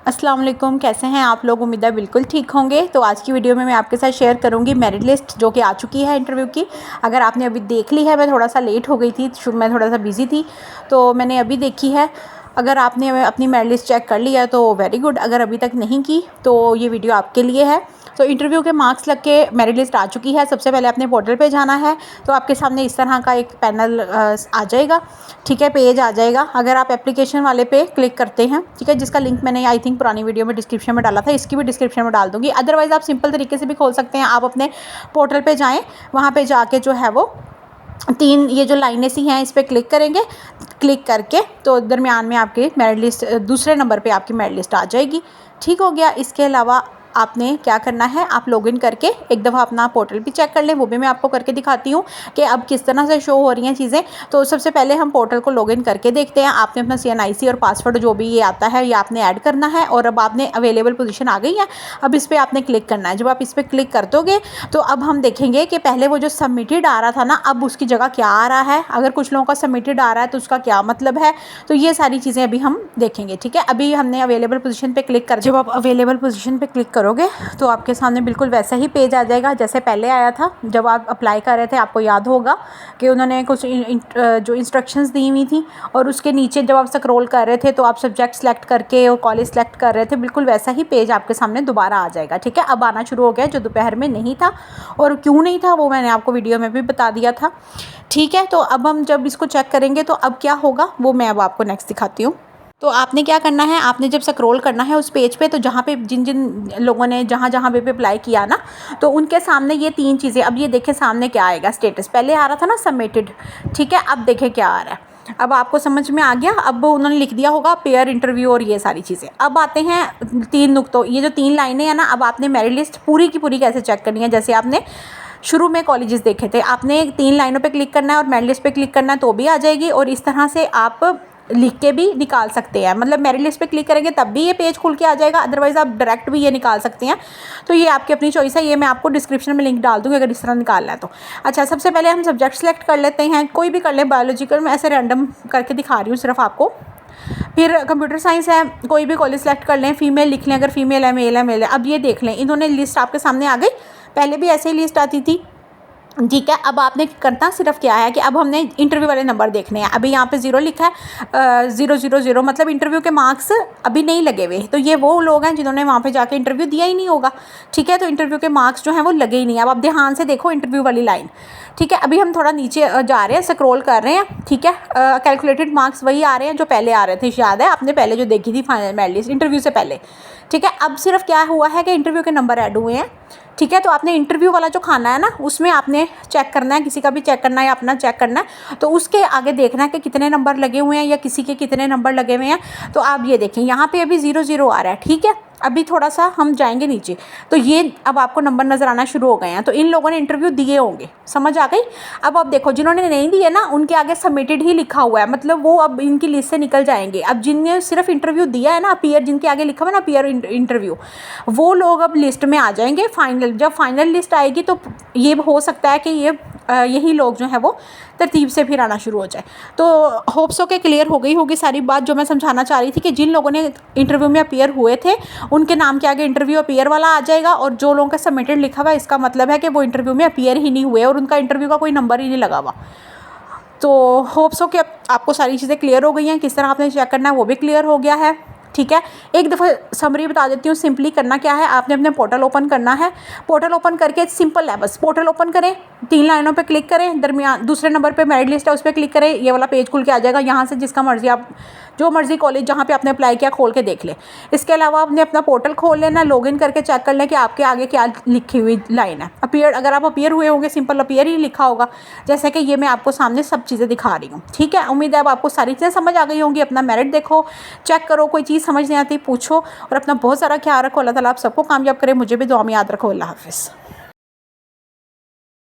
अस्सलाम वालेकुम, कैसे हैं आप लोग। उम्मीद है बिल्कुल ठीक होंगे। तो आज की वीडियो में मैं आपके साथ शेयर करूंगी मेरिट लिस्ट जो कि आ चुकी है इंटरव्यू की। अगर आपने अभी देख ली है, मैं थोड़ा सा लेट हो गई थी, मैं थोड़ा सा बिज़ी थी, तो मैंने अभी देखी है। अगर आपने अपनी मेरिट लिस्ट चेक कर लिया है तो वेरी गुड, अगर अभी तक नहीं की तो ये वीडियो आपके लिए है। तो इंटरव्यू के मार्क्स लग के मेरिट लिस्ट आ चुकी है। सबसे पहले अपने पोर्टल पे जाना है, तो आपके सामने इस तरह का एक पैनल आ जाएगा, ठीक है, पेज आ जाएगा। अगर आप एप्लीकेशन वाले पे क्लिक करते हैं, ठीक है, जिसका लिंक मैंने आई थिंक पुरानी वीडियो में डिस्क्रिप्शन में डाला था, इसकी भी डिस्क्रिप्शन में डाल दूँगी। अदरवाइज़ आप सिंपल तरीके से भी खोल सकते हैं। आप अपने पोर्टल पे जाएँ, वहाँ पे जाके जो है वो 3 ये जो लाइनें सी हैं इस पर क्लिक करेंगे। क्लिक करके तो दरमियान में आपकी मेरिट लिस्ट, दूसरे नंबर पे आपकी मेरिट लिस्ट आ जाएगी। ठीक हो गया। इसके अलावा आपने क्या करना है, आप लॉगिन करके एक दफ़ा अपना पोर्टल भी चेक कर लें। वो भी मैं आपको करके दिखाती हूँ कि अब किस तरह से शो हो रही हैं चीज़ें। तो सबसे पहले हम पोर्टल को लॉगिन करके देखते हैं। आपने अपना CNIC और पासवर्ड जो भी ये आता है ये आपने ऐड करना है। और अब आपने अवेलेबल पोजीशन आ गई है, अब इस पर आपने क्लिक करना है। जब आप इस पर क्लिक कर दोगे तो अब हम देखेंगे कि पहले वो जो सबमिटेड आ रहा था ना, अब उसकी जगह क्या आ रहा है। अगर कुछ लोगों का सबमिटेड आ रहा है तो उसका क्या मतलब है, तो ये सारी चीज़ें अभी हम देखेंगे। ठीक है, अभी हमने अवेलेबल पोजीशन पे क्लिक कर, जब आप अवेलेबल पोजीशन पे क्लिक करोगे तो आपके सामने बिल्कुल वैसा ही पेज आ जाएगा जैसे पहले आया था जब आप अप्लाई कर रहे थे। आपको याद होगा कि उन्होंने कुछ जो इंस्ट्रक्शंस दी हुई थी, और उसके नीचे जब आप स्क्रॉल कर रहे थे तो आप सब्जेक्ट सेलेक्ट करके और कॉलेज सेलेक्ट कर रहे थे, बिल्कुल वैसा ही पेज आपके सामने दोबारा आ जाएगा। ठीक है, अब आना शुरू हो गया, जो दोपहर में नहीं था। और क्यों नहीं था वो मैंने आपको वीडियो में भी बता दिया था। ठीक है, तो अब हम जब इसको चेक करेंगे तो अब क्या होगा वो मैं अब आपको नेक्स्ट दिखाती हूँ। तो आपने क्या करना है, आपने जब स्क्रॉल करना है उस पेज पे, तो जहाँ पे जिन जिन लोगों ने जहाँ पे अप्लाई किया ना, तो उनके सामने ये 3 चीज़ें, अब ये देखें सामने क्या आएगा। स्टेटस पहले आ रहा था ना सबमिटेड, ठीक है, अब देखें क्या आ रहा है। अब आपको समझ में आ गया। अब उन्होंने लिख दिया होगा पेयर इंटरव्यू और ये सारी चीज़ें। अब आते हैं 3 नुक्तों, ये जो 3 लाइनें हैं ना, अब आपने मेरिट लिस्ट पूरी की पूरी कैसे चेक करनी है। जैसे आपने शुरू में कॉलेजेस देखे थे, आपने 3 लाइनों पे क्लिक करना है और मेरिट लिस्ट पे क्लिक करना है तो भी आ जाएगी। और इस तरह से आप लिख के भी निकाल सकते हैं, मतलब मेरिट लिस्ट पे क्लिक करेंगे तब भी ये पेज खुल के आ जाएगा, अदरवाइज़ आप डायरेक्ट भी ये निकाल सकते हैं। तो ये आपकी अपनी चॉइस है, ये मैं आपको डिस्क्रिप्शन में लिंक डाल दूँगी अगर इस तरह निकालना है तो। अच्छा, सबसे पहले हम सब्जेक्ट सेलेक्ट कर लेते हैं, कोई भी कर लें। बायोलॉजिकल मैं ऐसे रैंडम करके दिखा रही हूँ सिर्फ आपको। फिर कंप्यूटर साइंस है, कोई भी कॉलेज सेलेक्ट कर लें। फीमेल लिख लें, अगर फीमेल है, मेल है, मेल है। अब ये देख लें, इन्होंने लिस्ट आपके सामने आ गई। पहले भी ऐसे ही लिस्ट आती थी, ठीक है। अब आपने करना सिर्फ क्या है कि अब हमने इंटरव्यू वाले नंबर देखने हैं। अभी यहाँ पे 0 लिखा है, 000, मतलब इंटरव्यू के मार्क्स अभी नहीं लगे हुए। तो ये वो लोग हैं जिन्होंने वहाँ पे जाके इंटरव्यू दिया ही नहीं होगा, ठीक है। तो इंटरव्यू के मार्क्स जो हैं वो लगे ही नहीं। अब आप ध्यान से देखो इंटरव्यू वाली लाइन, ठीक है। अभी हम थोड़ा नीचे जा रहे हैं, स्क्रॉल कर रहे हैं, ठीक है। कैलकुलेटेड मार्क्स वही आ रहे हैं जो पहले आ रहे थे, याद है आपने पहले जो देखी थी फाइनल मेरिट लिस्ट इंटरव्यू से पहले, ठीक है। अब सिर्फ क्या हुआ है कि इंटरव्यू के नंबर ऐड हुए हैं, ठीक है। तो आपने इंटरव्यू वाला जो खाना है ना, उसमें आपने चेक करना है, किसी का भी चेक करना है या अपना चेक करना है। तो उसके आगे देखना है कि कितने नंबर लगे हुए हैं या किसी के कितने नंबर लगे हुए हैं। तो आप ये देखें, यहाँ पे अभी 0 आ रहा है, ठीक है। अभी थोड़ा सा हम जाएंगे नीचे, तो ये अब आपको नंबर नज़र आना शुरू हो गए हैं। तो इन लोगों ने इंटरव्यू दिए होंगे, समझ आ गई। अब आप देखो, जिन्होंने नहीं दिए ना उनके आगे सबमिटेड ही लिखा हुआ है, मतलब वो अब इनकी लिस्ट से निकल जाएंगे। अब जिनने सिर्फ इंटरव्यू दिया है ना, अपीयर, जिनके आगे लिखा हुआ है ना अपीयर इंटरव्यू, वो लोग अब लिस्ट में आ जाएंगे। फाइनल, जब फाइनल लिस्ट आएगी तो ये हो सकता है कि यही लोग जो है वो तरतीब से फिर आना शुरू हो जाए। तो होप्सो के क्लियर हो गई होगी सारी बात जो मैं समझाना चाह रही थी कि जिन लोगों ने इंटरव्यू में अपीयर हुए थे उनके नाम के आगे इंटरव्यू अपीयर वाला आ जाएगा, और जो लोगों का सबमिटेड लिखा हुआ है इसका मतलब है कि वो इंटरव्यू में अपीयर ही नहीं हुए और उनका इंटरव्यू का कोई नंबर ही नहीं लगा हुआ। तो होप्सो कि आपको सारी चीज़ें क्लियर हो गई हैं, किस तरह आपने चेक करना है वो भी क्लियर हो गया है, ठीक है। एक दफ़ा समरी बता देती हूँ। सिंपली करना क्या है, आपने अपने पोर्टल ओपन करना है। पोर्टल ओपन करके सिंपल है, बस पोर्टल ओपन करें, 3 लाइनों पे क्लिक करें, दरमियान दूसरे नंबर पे मेरिट लिस्ट है उस पर क्लिक करें, ये वाला पेज खुल के आ जाएगा। यहाँ से जिसका मर्जी आप जो मर्जी कॉलेज जहाँ पे आपने अप्लाई किया खोल के देख लें। इसके अलावा आपने अपना पोर्टल खोल लेना, लॉगिन करके चेक कर लें कि आपके आगे क्या लिखी हुई लाइन है। अपीयर, अगर आप अपीयर हुए होंगे सिंपल अपीयर ही लिखा होगा, जैसे कि ये मैं आपको सामने सब चीज़ें दिखा रही हूँ, ठीक है। उम्मीद है अब आपको सारी चीज़ें समझ आ गई होंगी। अपना मेरिट देखो, चेक करो, कोई चीज़ समझ नहीं आती पूछो, और अपना बहुत सारा ख्याल रखो। अल्लाह ताला आप सबको कामयाब करे। मुझे भी दुआ में याद रखो। अल्लाह हाफ़िज़।